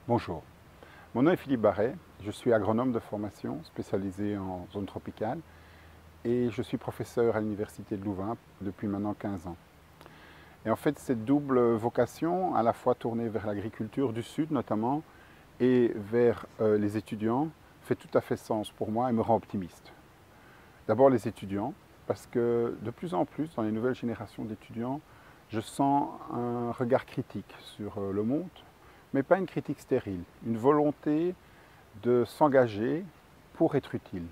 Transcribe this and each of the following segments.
Bonjour, mon nom est Philippe Barret, je suis agronome de formation spécialisé en zone tropicale et je suis professeur à l'Université de Louvain depuis maintenant 15 ans. Et en fait, cette double vocation, à la fois tournée vers l'agriculture du Sud notamment et vers les étudiants, fait tout à fait sens pour moi et me rend optimiste. D'abord les étudiants, parce que de plus en plus dans les nouvelles générations d'étudiants, je sens un regard critique sur le monde, mais pas une critique stérile, une volonté de s'engager pour être utile.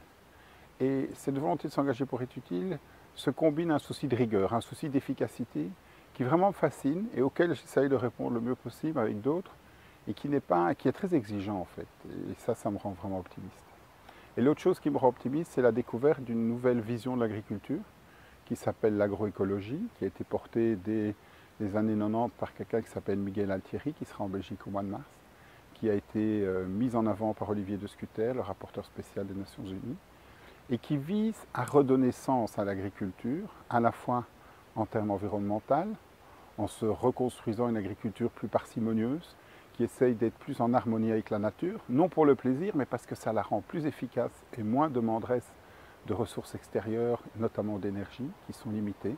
Et cette volonté de s'engager pour être utile se combine à un souci de rigueur, un souci d'efficacité qui vraiment me fascine et auquel j'essaye de répondre le mieux possible avec d'autres et qui est très exigeant en fait. Et ça me rend vraiment optimiste. Et l'autre chose qui me rend optimiste, c'est la découverte d'une nouvelle vision de l'agriculture qui s'appelle l'agroécologie, qui a été portée dès les années 90 par quelqu'un qui s'appelle Miguel Altieri, qui sera en Belgique au mois de mars, qui a été mise en avant par Olivier de Scuter, le rapporteur spécial des Nations Unies, et qui vise à redonner sens à l'agriculture, à la fois en termes environnementaux, en se reconstruisant une agriculture plus parcimonieuse, qui essaye d'être plus en harmonie avec la nature, non pour le plaisir, mais parce que ça la rend plus efficace et moins demanderesse de ressources extérieures, notamment d'énergie, qui sont limitées.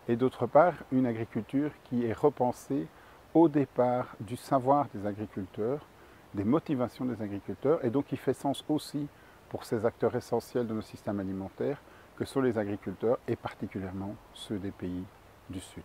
Et d'autre part, une agriculture qui est repensée au départ du savoir des agriculteurs, des motivations des agriculteurs, et donc qui fait sens aussi pour ces acteurs essentiels de nos systèmes alimentaires que sont les agriculteurs, et particulièrement ceux des pays du Sud.